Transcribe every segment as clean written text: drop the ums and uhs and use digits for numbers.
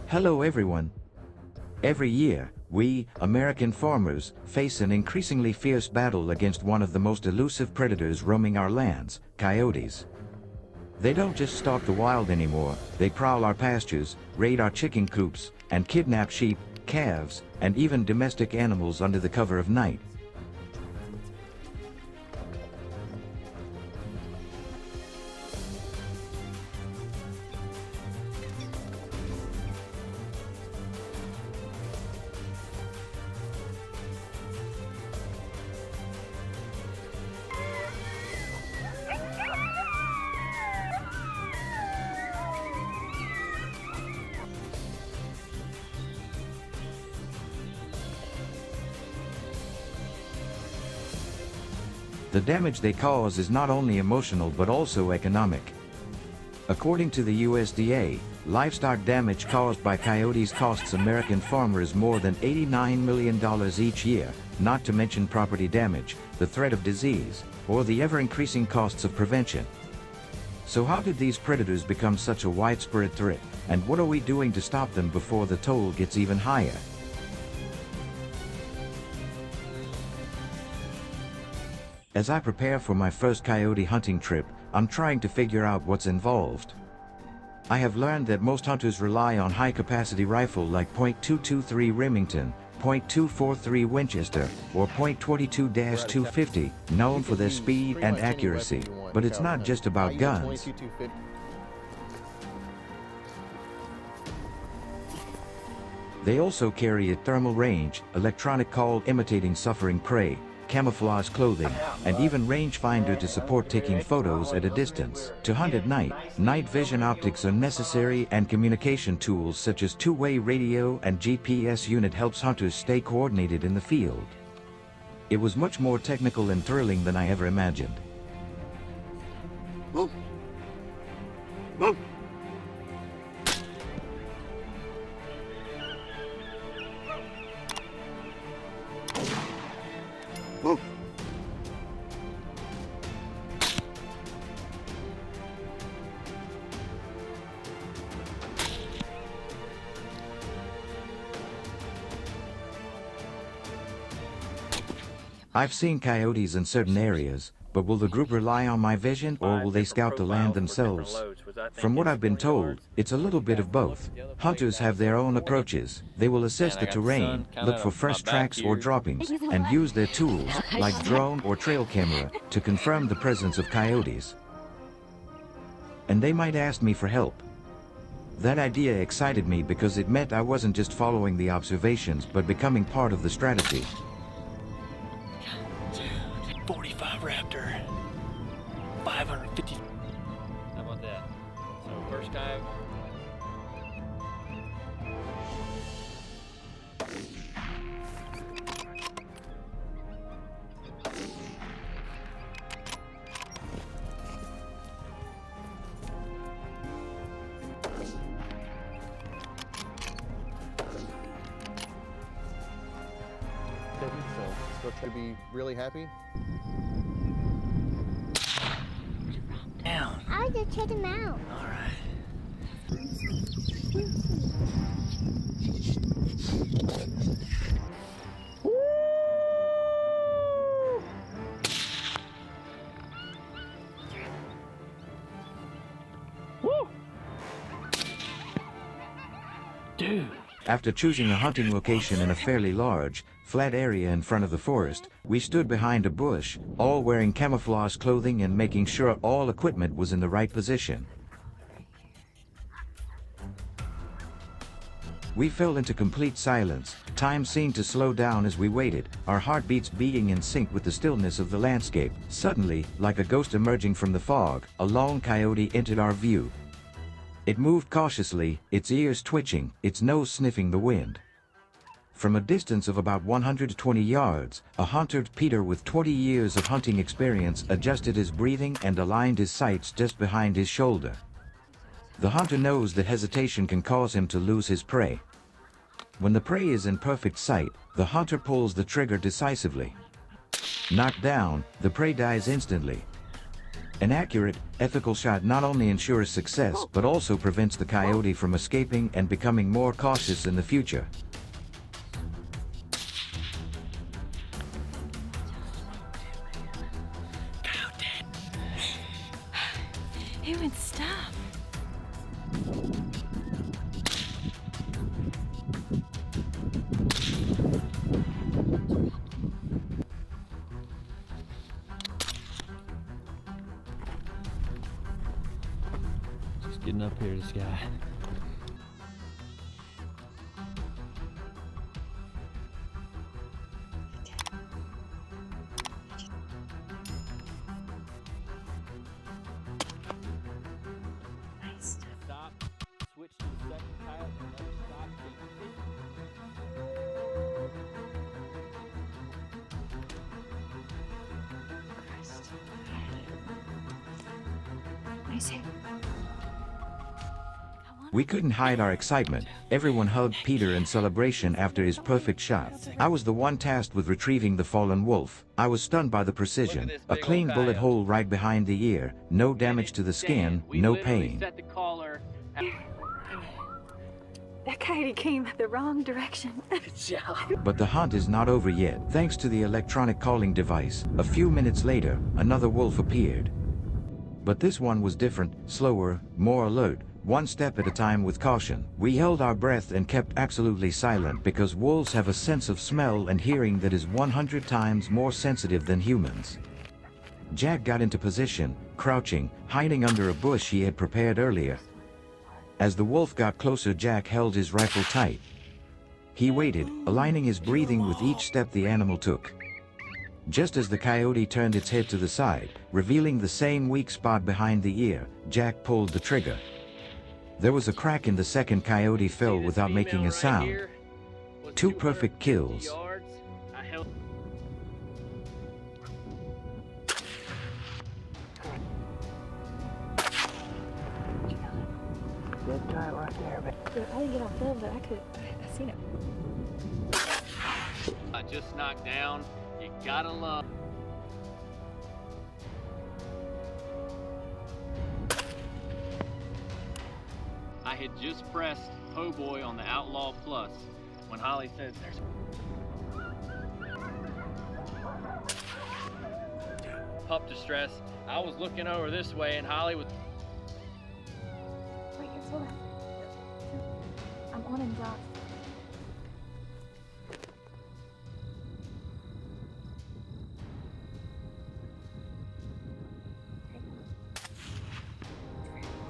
Hello everyone. Every year, we, American farmers, face an increasingly fierce battle against one of the most elusive predators roaming our lands, coyotes. They don't just stalk the wild anymore, they prowl our pastures, raid our chicken coops, and kidnap sheep, calves, and even domestic animals under the cover of night. The damage they cause is not only emotional but also economic. According to the USDA, livestock damage caused by coyotes costs American farmers more than $89 million each year, not to mention property damage, the threat of disease, or the ever-increasing costs of prevention. So how did these predators become such a widespread threat, and what are we doing to stop them before the toll gets even higher? As I prepare for my first coyote hunting trip, I'm trying to figure out what's involved. I have learned that most hunters rely on high-capacity rifle like .223 Remington, .243 Winchester, or .22-250, known for their speed and accuracy, but it's not just about guns. They also carry a thermal range, electronic called imitating suffering prey, camouflage clothing, and even rangefinder to support taking photos at a distance. To hunt at night, night vision optics are necessary, and communication tools such as two-way radio and GPS unit helps hunters stay coordinated in the field. It was much more technical and thrilling than I ever imagined. Whoa. Whoa. Whoa. I've seen coyotes in certain areas, but will the group rely on my vision or will they scout the land themselves? From what I've been told, it's a little bit of both. Hunters have their own approaches. They will assess the terrain, look for fresh tracks or droppings, and use their tools, like drone or trail camera, to confirm the presence of coyotes. And they might ask me for help. That idea excited me because it meant I wasn't just following the observations but becoming part of the strategy. 45 Raptor, 550. How about that? So first time. So try to be really happy. Down. I'll just check him out. All right. Woo! Dude. After choosing a hunting location in a fairly large, flat area in front of the forest, we stood behind a bush, all wearing camouflage clothing and making sure all equipment was in the right position. We fell into complete silence. Time seemed to slow down as we waited, our heartbeats beating in sync with the stillness of the landscape. Suddenly, like a ghost emerging from the fog, a lone coyote entered our view. It moved cautiously, its ears twitching, its nose sniffing the wind. From a distance of about 120 yards, a hunter Peter with 20 years of hunting experience adjusted his breathing and aligned his sights just behind his shoulder. The hunter knows that hesitation can cause him to lose his prey. When the prey is in perfect sight, the hunter pulls the trigger decisively. Knocked down, the prey dies instantly. An accurate, ethical shot not only ensures success but also prevents the coyote from escaping and becoming more cautious in the future. It would stop. Just getting up here, this guy. Nice. Stop, switch to the second coyote, and let him stop. Christ. Nice hit. We couldn't hide our excitement. Everyone hugged Peter in celebration after his perfect shot. I was the one tasked with retrieving the fallen wolf. I was stunned by the precision. A clean bullet hole right behind the ear. No damage to the skin, no pain. Set the collar. That coyote came the wrong direction. But the hunt is not over yet. Thanks to the electronic calling device, a few minutes later, another wolf appeared. But this one was different, slower, more alert, one step at a time with caution. We held our breath and kept absolutely silent because wolves have a sense of smell and hearing that is 100 times more sensitive than humans. Jack got into position, crouching, hiding under a bush he had prepared earlier. As the wolf got closer, Jack held his rifle tight. He waited, aligning his breathing with each step the animal took. Just as the coyote turned its head to the side, revealing the same weak spot behind the ear, Jack pulled the trigger. There was a crack and the second coyote fell without making a sound. 2 perfect kills. Dead giant right there, man. I didn't get on film, but I seen it. I just knocked down. You gotta love. I had just pressed Po' Boy on the Outlaw Plus when Holly says there's. Pup distress. I was looking over this way and Holly was. Wait, hold on. I'm on and off.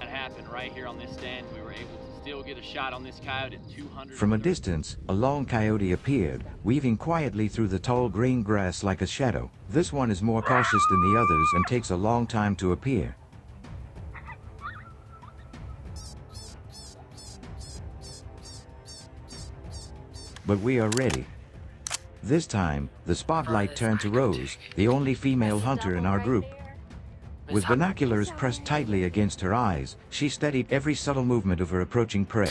That happened right here on this stand. We were able to still get a shot on this coyote at 200. From a distance, a long coyote appeared, weaving quietly through the tall green grass like a shadow. This one is more cautious than the others and takes a long time to appear. But we are ready. This time, the spotlight turned to Rose, the only female hunter in our group. With binoculars pressed tightly against her eyes, she studied every subtle movement of her approaching prey.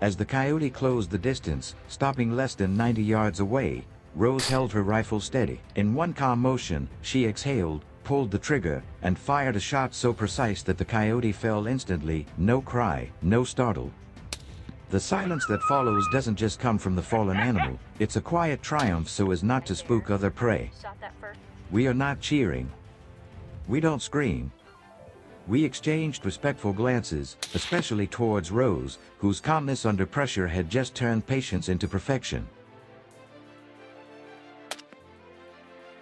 As the coyote closed the distance, stopping less than 90 yards away, Rose held her rifle steady. In one calm motion, she exhaled, pulled the trigger, and fired a shot so precise that the coyote fell instantly, no cry, no startle. The silence that follows doesn't just come from the fallen animal, it's a quiet triumph so as not to spook other prey. Shot that first. We are not cheering. We don't scream. We exchanged respectful glances, especially towards Rose, whose calmness under pressure had just turned patience into perfection.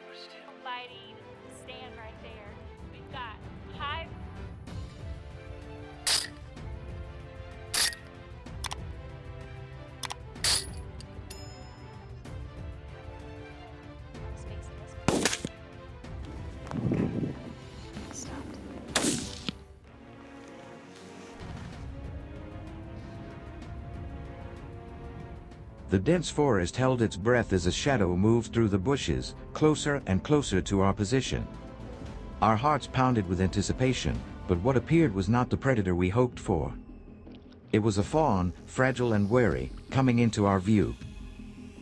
We're still fighting. Stand right there. We've got high. Stopped. The dense forest held its breath as a shadow moved through the bushes, closer and closer to our position. Our hearts pounded with anticipation, but what appeared was not the predator we hoped for. It was a fawn, fragile and wary, coming into our view.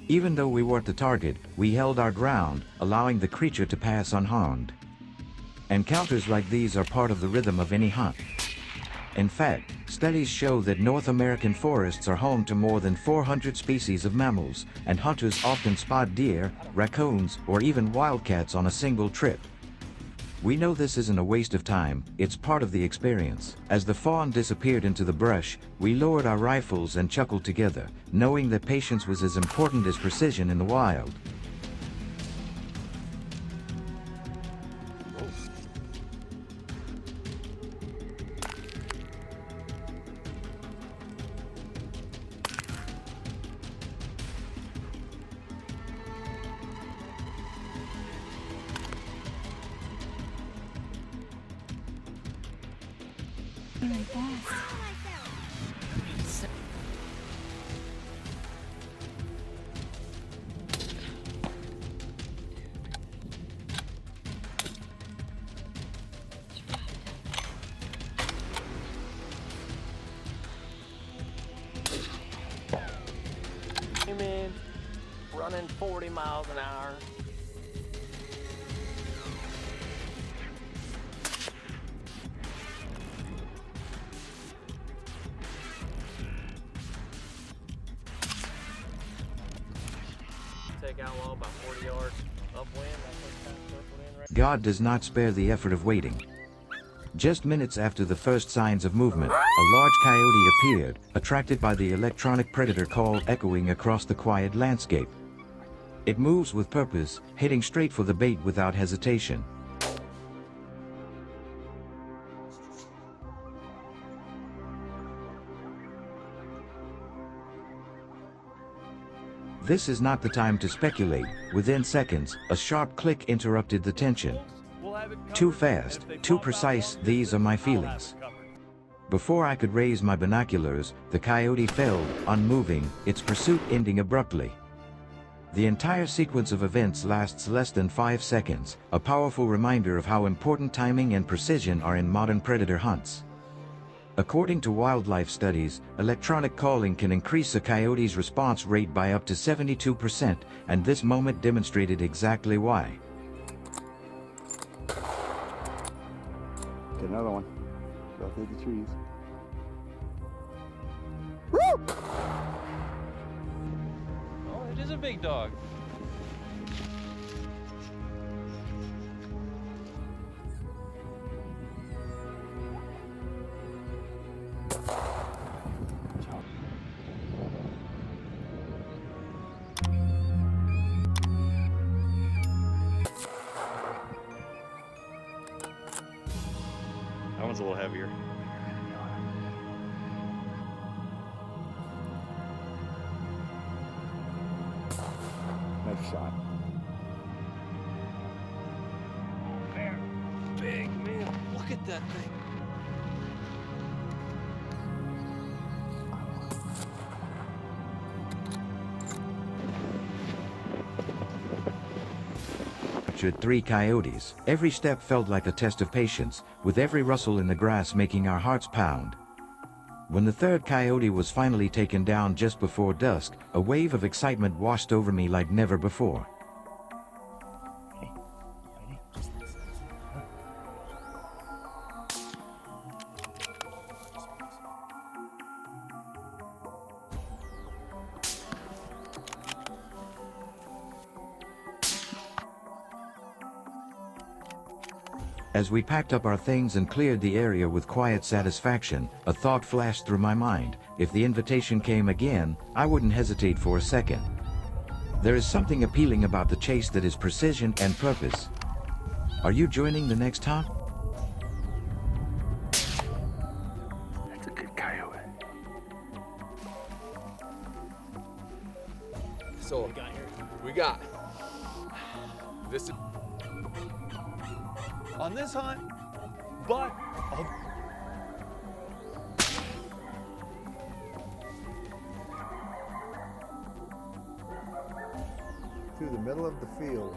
Even though we weren't the target, we held our ground, allowing the creature to pass unharmed. Encounters like these are part of the rhythm of any hunt. In fact, studies show that North American forests are home to more than 400 species of mammals, and hunters often spot deer, raccoons, or even wildcats on a single trip. We know this isn't a waste of time, it's part of the experience. As the fawn disappeared into the brush, we lowered our rifles and chuckled together, knowing that patience was as important as precision in the wild. Really fast. Came in, running 40 miles an hour. Take outlaw about 40 yards upwind. That's what kind of circled in right. God does not spare the effort of waiting. Just minutes after the first signs of movement, a large coyote appeared, attracted by the electronic predator call echoing across the quiet landscape. It moves with purpose, hitting straight for the bait without hesitation. This is not the time to speculate. Within seconds, a sharp click interrupted the tension. Too fast, too precise, these are my feelings. Before I could raise my binoculars, the coyote fell, unmoving, its pursuit ending abruptly. The entire sequence of events lasts less than 5 seconds, a powerful reminder of how important timing and precision are in modern predator hunts. According to wildlife studies, electronic calling can increase a coyote's response rate by up to 72%, and this moment demonstrated exactly why. Get another one. Go through the trees. Oh, it is a big dog. That one's a little heavier. Nice shot. Bear, big man. Look at that thing. Captured 3 coyotes. Every step felt like a test of patience, with every rustle in the grass making our hearts pound. When the third coyote was finally taken down just before dusk, a wave of excitement washed over me like never before. As we packed up our things and cleared the area with quiet satisfaction, a thought flashed through my mind. If the invitation came again, I wouldn't hesitate for a second. There is something appealing about the chase that is precision and purpose. Are you joining the next hunt? That's a good coyote. So we got this. On this hunt, but through the middle of the field.